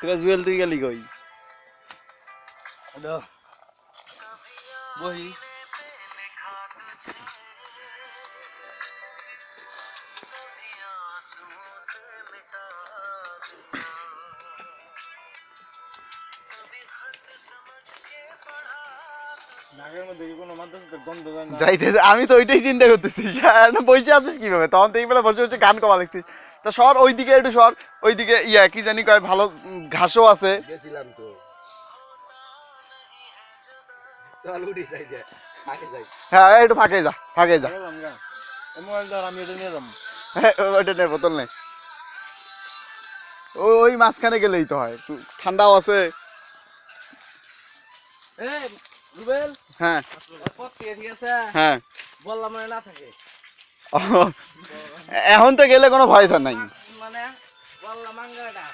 তোরা জুয়েল তুই গেলি কই? হ্যালো বহি যাইতে আমি তো ওইটাই চিন্তা করতেছি বসে আছিস কিভাবে, তখন তো এইবেলা বসে বসে গান কমা লিখছিস। তা সর ওইদিকে একটু সর, ওইদিকে ইয়া কি জানি কয় ভালো ঘাসও আছে। গেছিলাম তো চল উঠি যাই যাই আগে যাই। হ্যাঁ একটু ফাঁকে যা, ফাঁকে যা। আমি এটা নিয়ে যাবো। হ্যাঁ ওইটা নেই, বোতল নেই। ওই মাঝখানে গেলেই তো হয়, ঠান্ডাও আছে। রুবেল হ্যাঁ ঠিক আছে হ্যাঁ বললাম মানে না থাকে এখন তো গেলে কোনো ভয় নাই। মানে বললাম আঙ্গাটা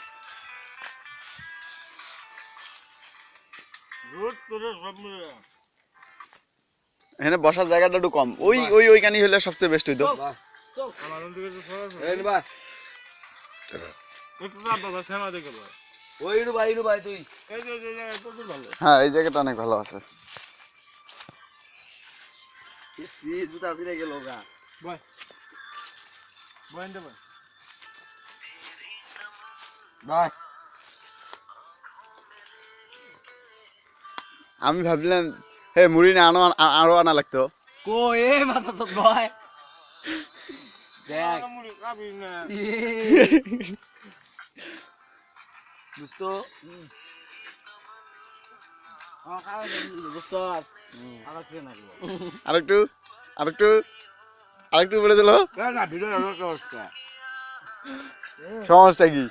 এখানে বসার জায়গাটা একটু কম, ওইখানে হলে সবচেয়ে বেস্ট হইতো। হ্যাঁ এই জায়গাটা অনেক ভালো আছে। জুতা দিলে গেল গা ভাই আমি ভাবছিলাম হে মুড়ি না আরো আনা লাগতো। কো এ মাথা তো ভয় দেখ বুঝতো আরেকটু আরেকটু আরেকটু বলে দিল। সমস্যা কি?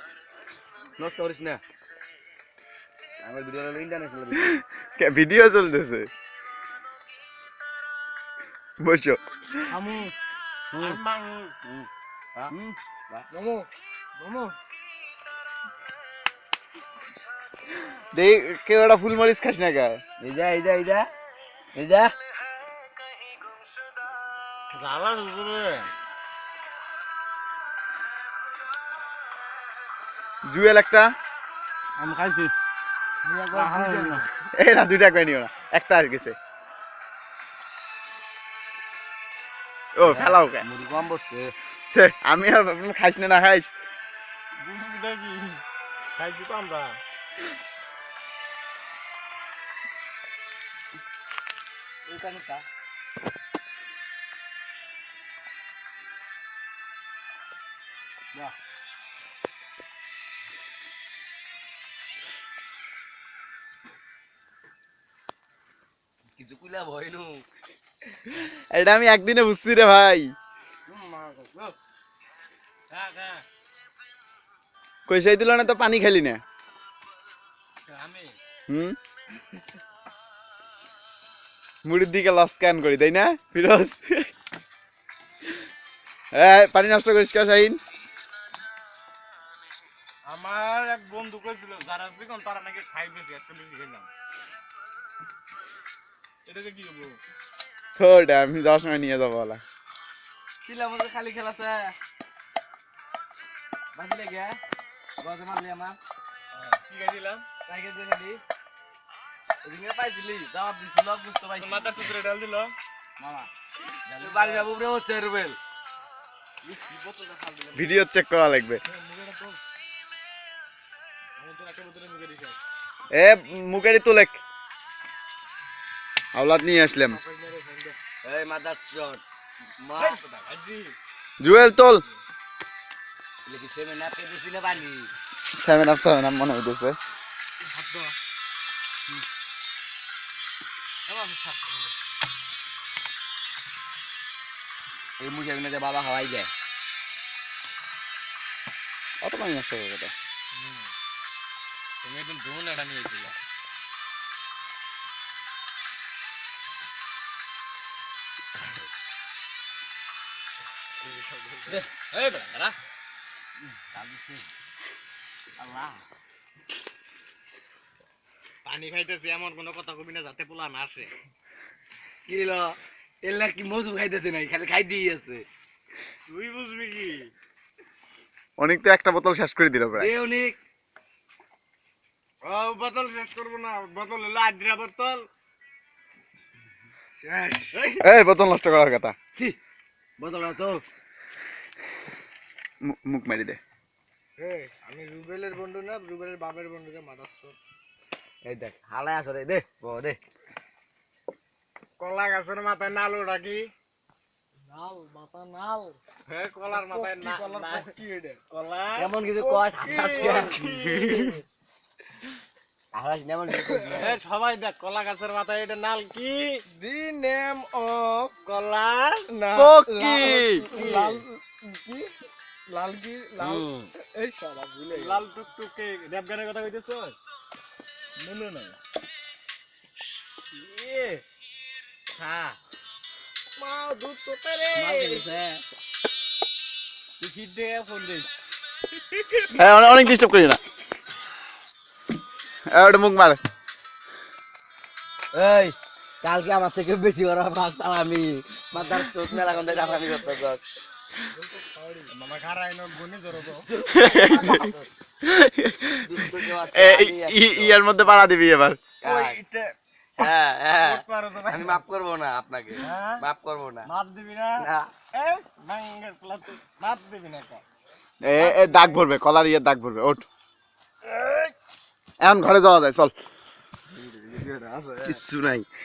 নষ্ট করিস না আমার ভিডিও ইন্টারন্যাশনাল ভিডিও চলতেছে, বসো। দেখ কেউ একটা ফুল মরিচ খাস না গায়ে। এই যা এই যা এই যা এই যা জুয়েল একটা, আমি খাইছি এই না দুইটা করে নিও না, একটা আর গেছে। ও ফেলাও কে মুড়ি কম বসছে আমি আর খাইস না, না খাইস খাইছি তো আমরা ওই কানুটা বাহ কিছু কুলা ভয় নু এটা আমি একদিনে বুঝছি রে ভাই। কইসাই দিল না তো পানি খালি না। হুম মুড়ির দিকে লস স্ক্যান করি তাই না ফিরোজ? পানি নষ্ট করিস কা শাহিন? আমার এক বন্ধু কইছিল যারা বিকন তারা নাকি খাই বেশি, একটা বেশি খেলাম। এটাকে কি বলবো? থোড়া আমি যাওয়ার সময় নিয়ে যাবো বলা। কিলা মধ্যে খালি খেলাছে বাজলে গে গজে মারলি আমার কি খাইছিলাম? টাইগার দিয়ে খালি ওদিকে পাইছিলি জবাব দিছিল বুঝতে পাইছি মাথার সূত্রে ডাল দিল মামা বাড়ি যাবো উপরে হচ্ছে রুবেল ভিডিও চেক করা লাগবে। এ মুখেরই তোলেক আওলাদ নিয়ে আসলাম। এই মাদার চট মা জুয়েল তোল। লেকি সেমে না পেদিছি না পানি 7 আপ মনে হইতেছে। এই মুখে যে বাবা হাওয়াই যায় অত পানি নষ্ট হবে কথা। তুমি একদম ধুন এটা নিয়েছিল। এই বেটা পানি খাইতেছি এমন কোনো কথা কবি না যাতে পোলা না আসে। কি হলো এলা কি মধু খাইতেছে নাই খালি খাই দিয়ে আছে তুই বুঝবি কি? অনেক তো একটা বোতল শেষ করে দিল প্রায়। অনেক ও বোতল শেষ করবো না, বোতল হলো আদ্রা বোতল। শেষ। এই বোতল নষ্ট করার কথা। ছি বোতলটা তো মুখ মারি দে। আমি রুবেলের বন্ধু না, রুবেলের বাপের বন্ধুকে মাদাচ্ছ। এই দেখ হালাই আসো রে দে দে কলা গাছের মাথায় নাল ওটা কি? নাল মাথা নাল হ্যাঁ, কলার মাথায় কলা এমন কিছু কয় ঠাস আহাস নেমন কিছু এ সবাই দেখ, কলা গাছের মাথায় এটা নাল কি? দি নেম অফ কলা পকি লাল কি? লাল কি? লাল এই সবা ভুলে লাল টুকটুকে র‍্যাপ গানের কথা কইতেছ? মনে নাই। হ্যাঁ মা দুধ চোখে রে। মাল দিছে তুই কি দে ফোন দিস হ্যাঁ অনেক ডিস্টার্ব করি না। ওটা মুখ মার। এই কালকে আমার থেকে বেশি ওরা ফার্স্ট আমি মাথার চোখ মেলা গন্ধে চাপানি করতে যাক মামা খারাই ন গুনি জরবো। ইয়ার মধ্যে পাড়া দিবি এবার। ওইটা হ্যাঁ হ্যাঁ কোট মারো তো ভাই। আমি মাফ করবো না আপনাকে হ্যাঁ? মাফ করবো না মাপ দিবি না? না এ ভাঙ্গের প্লাতে মাপ দিবি না কা? এ দাগ ভরবে, কলার ইয়ে দাগ ভরবে। ওঠ এখন ঘরে যাওয়া যায়, চল। কিচ্ছু নাই